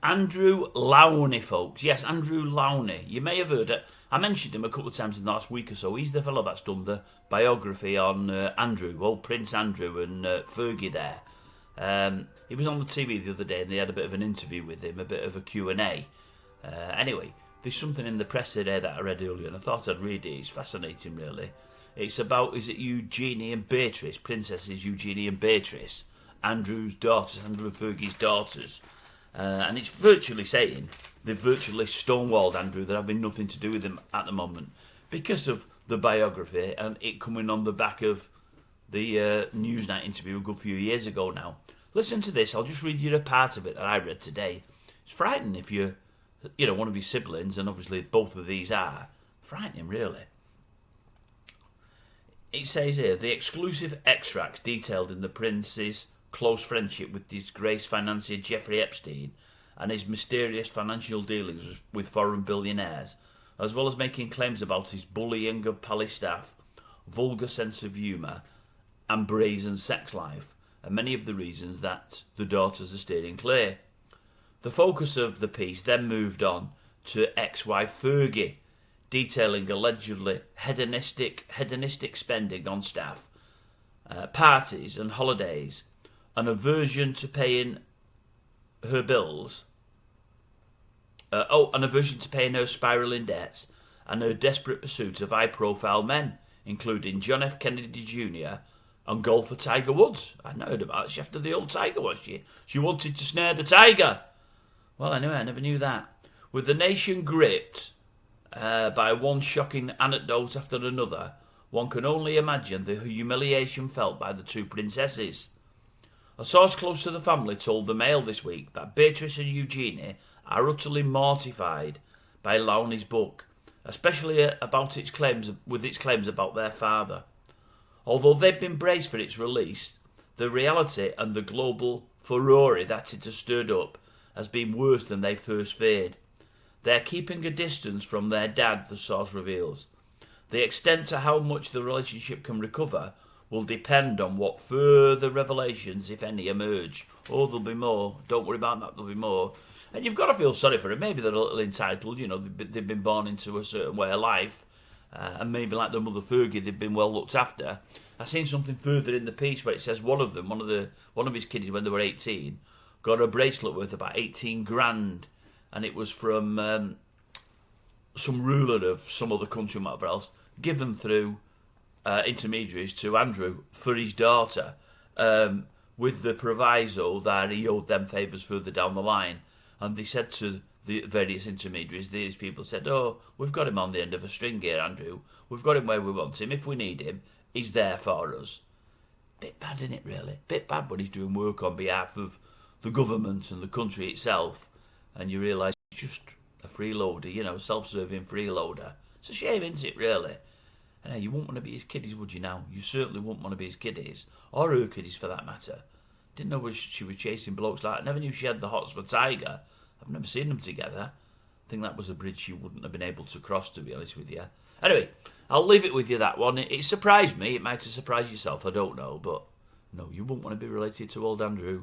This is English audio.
Andrew Lowney, folks. Yes, Andrew Lowney. You may have heard it. I mentioned him a couple of times in the last week or so. He's the fellow that's done the biography on Andrew, old Prince Andrew and Fergie there. He was on the TV the other day and they had a bit of an interview with him, a bit of a Q&A. Anyway, there's something in the press today that I read earlier and I thought I'd read it. It's fascinating, really. It's about, is it Eugenie and Beatrice, Princesses Eugenie and Beatrice, Andrew's daughters, Andrew and Fergie's daughters. And it's virtually saying they've virtually stonewalled Andrew. They're having nothing to do with him at the moment because of the biography and it coming on the back of the Newsnight interview a good few years ago now. Listen to this. I'll just read you a part of it that I read today. It's frightening if you're, one of his siblings, and obviously both of these are. Frightening, really. It says here, the exclusive extracts detailed in the Prince's close friendship with disgraced financier Jeffrey Epstein and his mysterious financial dealings with foreign billionaires, as well as making claims about his bullying of palace staff, vulgar sense of humour and brazen sex life, are many of the reasons that the daughters are steering clear. The focus of the piece then moved on to ex-wife Fergie, detailing allegedly hedonistic spending on staff, parties and holidays, an aversion to paying her bills, an aversion to paying her spiralling debts, and her desperate pursuit of high-profile men, including John F. Kennedy Jr. and golfer Tiger Woods. I know about it. She after the old Tiger, was she? She wanted to snare the Tiger. Well, anyway, I never knew that. With the nation gripped by one shocking anecdote after another, one can only imagine the humiliation felt by the two princesses. A source close to the family told the Mail this week that Beatrice and Eugenie are utterly mortified by Lowney's book, especially about its claims about their father. Although they've been praised for its release, the reality and the global furore that it has stirred up has been worse than they first feared. They are keeping a distance from their dad, the source reveals. The extent to how much the relationship can recover will depend on what further revelations, if any, emerge. Oh, there'll be more. Don't worry about that, there'll be more. And you've got to feel sorry for them. Maybe they're a little entitled, they've been born into a certain way of life. And maybe like their mother Fergie, they've been well looked after. I've seen something further in the piece where it says one of his kids when they were 18, got a bracelet worth about 18 grand. And it was from some ruler of some other country, whatever else, given through intermediaries to Andrew for his daughter, with the proviso that he owed them favours further down the line. And they said to the various intermediaries, these people said, oh, we've got him on the end of a string here, Andrew. We've got him where we want him. If we need him, he's there for us. Bit bad, isn't it, really? Bit bad when he's doing work on behalf of the government and the country itself, and you realise he's just a freeloader, self-serving freeloader. It's a shame, isn't it, really? And you wouldn't want to be his kiddies, would you now? You certainly wouldn't want to be his kiddies, or her kiddies for that matter. Didn't know she was chasing blokes like that. Never knew she had the hots for Tiger. I've never seen them together. I think that was a bridge she wouldn't have been able to cross, to be honest with you. Anyway, I'll leave it with you, that one. It surprised me. It might have surprised yourself, I don't know. But no, you wouldn't want to be related to old Andrew.